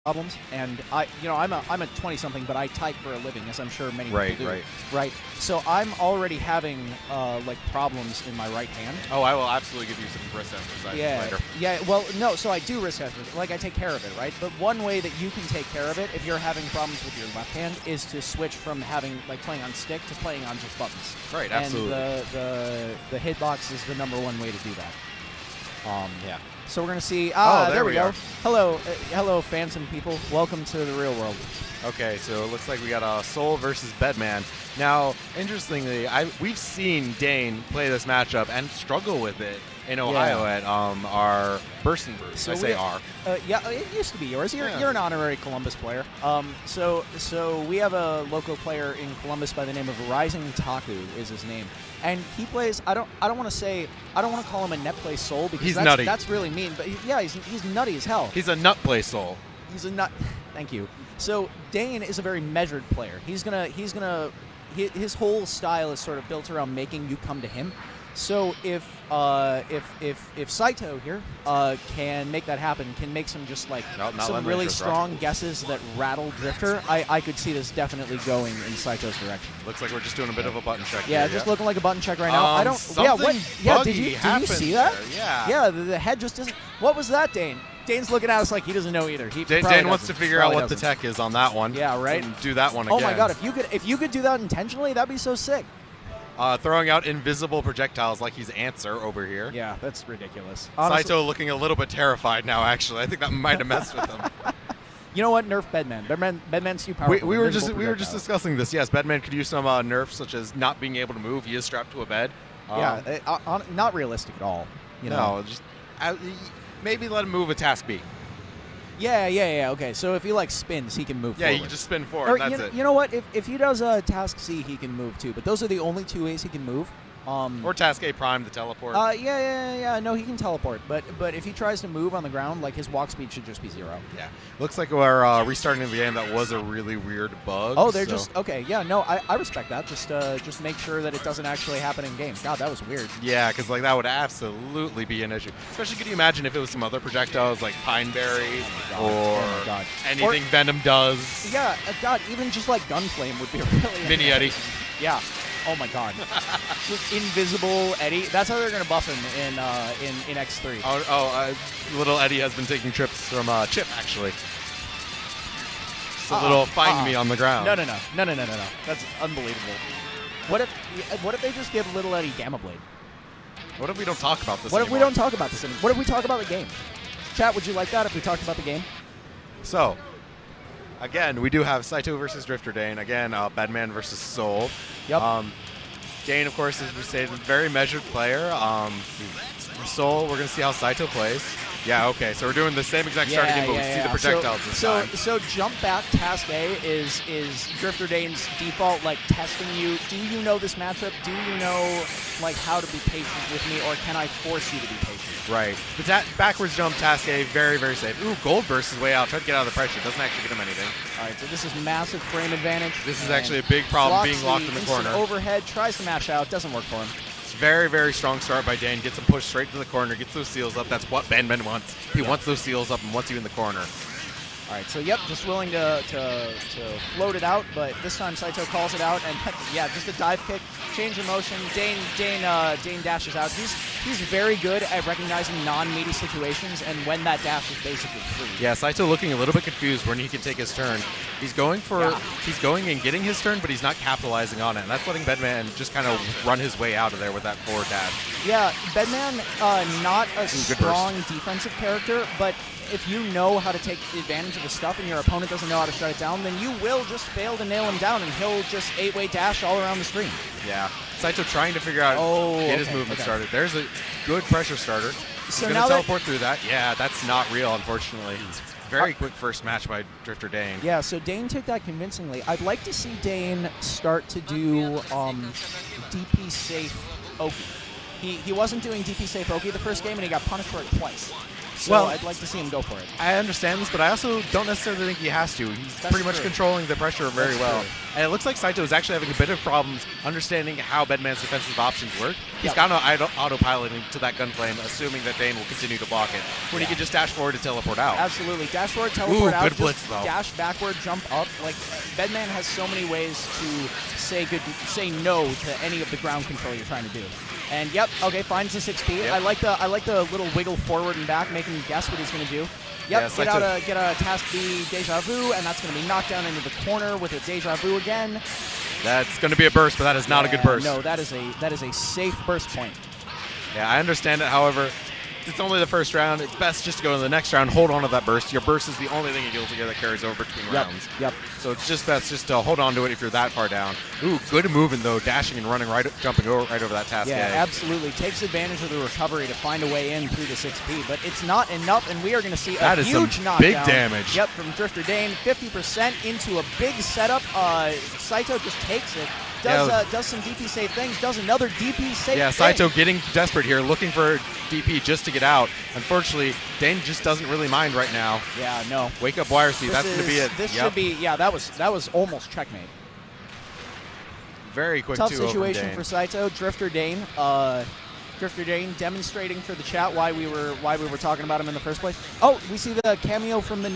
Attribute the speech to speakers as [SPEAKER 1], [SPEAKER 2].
[SPEAKER 1] problems, and I'm a 20-something, but I type for a living, as I'm sure many people do. Right. So I'm already having like problems in my right hand.
[SPEAKER 2] Oh, I will absolutely give you some wrist exercises later.
[SPEAKER 1] Yeah. Well, no. So I do wrist exercises. Like I take care of it, right? But one way that you can take care of it, if you're having problems with your left hand, is to switch from having like playing on stick to playing on just buttons.
[SPEAKER 2] Right. Absolutely.
[SPEAKER 1] And the hitbox is the #1 way to do that.
[SPEAKER 2] Yeah.
[SPEAKER 1] So we're going to see...
[SPEAKER 2] there we go.
[SPEAKER 1] Hello, fans and people. Welcome to the real world.
[SPEAKER 2] Okay, so it looks like we got Soul versus Bedman. Now, interestingly, we've seen Dane play this matchup and struggle with it in Ohio at our Burson Brew. So I say R.
[SPEAKER 1] Yeah, it used to be yours. You're an honorary Columbus player. So we have a local player in Columbus by the name of Rising Taku is his name. And he plays, I don't want to call him a net play Soul because
[SPEAKER 2] he's nutty.
[SPEAKER 1] That's really mean, but he's nutty as hell.
[SPEAKER 2] He's a nut play Soul.
[SPEAKER 1] He's a nut. Thank you. So Dane is a very measured player. His whole style is sort of built around making you come to him. So if Saito here can make that happen, can make some just like some really strong guesses that rattle Drifter, I could see this definitely going in Saito's direction.
[SPEAKER 2] Looks like we're just doing a bit of a button check.
[SPEAKER 1] Yeah, just looking like a button check right now. I don't. Did you see that?
[SPEAKER 2] Yeah,
[SPEAKER 1] the head just doesn't. What was that, Dane? Dane's looking at us like he doesn't know either.
[SPEAKER 2] Dane wants to figure out what the tech is on that one.
[SPEAKER 1] Yeah, right.
[SPEAKER 2] And do that one again.
[SPEAKER 1] Oh my god, if you could do that intentionally, that'd be so sick.
[SPEAKER 2] Throwing out invisible projectiles like he's Answer over here.
[SPEAKER 1] Yeah, that's ridiculous.
[SPEAKER 2] Honestly, Saito looking a little bit terrified now, actually. I think that might have messed with him.
[SPEAKER 1] You know what? Nerf Bedman. Bedman's too powerful.
[SPEAKER 2] We were just discussing this. Yes, Bedman could use some nerfs, such as not being able to move. He is strapped to a bed.
[SPEAKER 1] Not realistic at all.
[SPEAKER 2] No, just maybe let him move with Task B.
[SPEAKER 1] Yeah. Okay, so if he like spins, he can move forward.
[SPEAKER 2] Yeah, he can just spin forward. That's it.
[SPEAKER 1] You know what? If he does Task C, he can move too. But those are the only two ways he can move.
[SPEAKER 2] Or Task A Prime, the teleport.
[SPEAKER 1] Yeah. No, he can teleport. But if he tries to move on the ground, like his walk speed should just be 0.
[SPEAKER 2] Yeah. Looks like we're restarting the game. That was a really weird bug.
[SPEAKER 1] Oh, they're just okay. Yeah, no, I respect that. Just make sure that it doesn't actually happen in game. God, that was weird.
[SPEAKER 2] Yeah, because like that would absolutely be an issue. Especially, could you imagine if it was some other projectiles like Pineberry or anything Venom does?
[SPEAKER 1] Yeah, God, even just like Gunflame would be really
[SPEAKER 2] Mini Eddie.
[SPEAKER 1] Yeah. Oh my God! Just invisible Eddie. That's how they're gonna buff him in X3.
[SPEAKER 2] Little Eddie has been taking trips from Chip actually. It's a little find me on the ground.
[SPEAKER 1] No. That's unbelievable. What if they just give little Eddie Gamma Blade?
[SPEAKER 2] What if we don't talk about this?
[SPEAKER 1] What if we don't talk about this anymore? What if we talk about the game? Chat, would you like that if we talked about the game?
[SPEAKER 2] So. Again, we do have Saito versus DrifterDane. Again, Bedman versus Soul.
[SPEAKER 1] Yep.
[SPEAKER 2] Dane, of course, as we stated, very measured player. Soul, we're going to see how Saito plays. Yeah, okay. So we're doing the same exact starting game, but we see the projectiles this time.
[SPEAKER 1] So jump back, Task A is DrifterDane's default, like, testing you. Do you know this matchup? Do you know, like, how to be patient with me, or can I force you to be patient?
[SPEAKER 2] Right. The backwards jump, Task A, very, very safe. Ooh, Gold Burst is way out. Try to get out of the pressure. Doesn't actually get him anything.
[SPEAKER 1] All right, so this is massive frame advantage.
[SPEAKER 2] This is actually a big problem, being locked in the corner.
[SPEAKER 1] Overhead, tries to mash out, doesn't work for him.
[SPEAKER 2] Very, very strong start by Dane. Gets him pushed straight to the corner, gets those seals up. That's what Bedman wants. He wants those seals up and wants you in the corner.
[SPEAKER 1] All right, so yep, just willing to float it out, but this time Saito calls it out, and yeah, just a dive kick, change of motion. Dane dashes out. He's very good at recognizing non-meaty situations, and when that dash is basically free.
[SPEAKER 2] Yeah, Saito looking a little bit confused when he can take his turn. He's going and getting his turn, but he's not capitalizing on it, and that's letting Bedman just kind of run his way out of there with that forward dash.
[SPEAKER 1] Yeah, Bedman, not a strong defensive character, but if you know how to take advantage of the stuff and your opponent doesn't know how to shut it down, then you will just fail to nail him down, and he'll just 8-way dash all around the screen.
[SPEAKER 2] Yeah. Saito trying to figure out get his movement started. There's a good pressure starter.
[SPEAKER 1] So
[SPEAKER 2] He's going to teleport through that. Yeah, that's not real, unfortunately. Very quick first match by DrifterDane.
[SPEAKER 1] Yeah, so Dane took that convincingly. I'd like to see Dane start to do DP safe Oki. He wasn't doing DP safe Oki the first game, and he got punished for it twice. So
[SPEAKER 2] Well,
[SPEAKER 1] I'd like to see him go for it.
[SPEAKER 2] I understand this, but I also don't necessarily think he has to. He's
[SPEAKER 1] That's
[SPEAKER 2] pretty much
[SPEAKER 1] true.
[SPEAKER 2] controlling the pressure very
[SPEAKER 1] That's
[SPEAKER 2] well.
[SPEAKER 1] true.
[SPEAKER 2] And it looks like Saito is actually having a bit of problems understanding how Bedman's defensive options work. He's
[SPEAKER 1] Yep.
[SPEAKER 2] kind of autopiloting to that gun flame, assuming that Dane will continue to block it, when he
[SPEAKER 1] Yeah.
[SPEAKER 2] can just dash forward to teleport out.
[SPEAKER 1] Absolutely. Dash forward, teleport
[SPEAKER 2] Ooh,
[SPEAKER 1] out,
[SPEAKER 2] good
[SPEAKER 1] just
[SPEAKER 2] blitz, though.
[SPEAKER 1] dash backward, jump up. Like, Bedman has so many ways to say no to any of the ground control you're trying to do. And yep, okay, finds the 6P.
[SPEAKER 2] Yep.
[SPEAKER 1] I like the little wiggle forward and back, making him guess what he's going to do. Yep,
[SPEAKER 2] Yeah,
[SPEAKER 1] get a task B Deja Vu, and that's going to be knocked down into the corner with a Deja Vu again.
[SPEAKER 2] That's going to be a burst, but that is not a good burst.
[SPEAKER 1] No, that is a safe burst point.
[SPEAKER 2] Yeah, I understand it. However, it's only the first round. It's best just to go to the next round, hold on to that burst. Your burst is the only thing in Guilty Gear that carries over between rounds.
[SPEAKER 1] Yep.
[SPEAKER 2] So it's just best just to hold on to it if you're that far down. Ooh, good moving though, dashing and running jumping right over that task.
[SPEAKER 1] Yeah,
[SPEAKER 2] A.
[SPEAKER 1] absolutely. Takes advantage of the recovery to find a way in through the 6P, but it's not enough, and we are going to see
[SPEAKER 2] That
[SPEAKER 1] a
[SPEAKER 2] is some
[SPEAKER 1] huge knockdown.
[SPEAKER 2] big damage.
[SPEAKER 1] Yep, from DrifterDane, 50% into a big setup. Saito just takes it. Does some DP save things, does another DP save
[SPEAKER 2] Yeah,
[SPEAKER 1] thing.
[SPEAKER 2] Saito getting desperate here, looking for DP just to get out. Unfortunately, Dane just doesn't really mind right now.
[SPEAKER 1] Yeah, no.
[SPEAKER 2] Wake up wire speed, that's going to be it.
[SPEAKER 1] This
[SPEAKER 2] Yep.
[SPEAKER 1] should be, yeah, that was almost checkmate.
[SPEAKER 2] Very quick
[SPEAKER 1] Tough
[SPEAKER 2] 2-0 from
[SPEAKER 1] situation
[SPEAKER 2] Dane.
[SPEAKER 1] for Saito. DrifterDane, DrifterDane demonstrating for the chat why we were talking about him in the first place. Oh, we see the cameo from the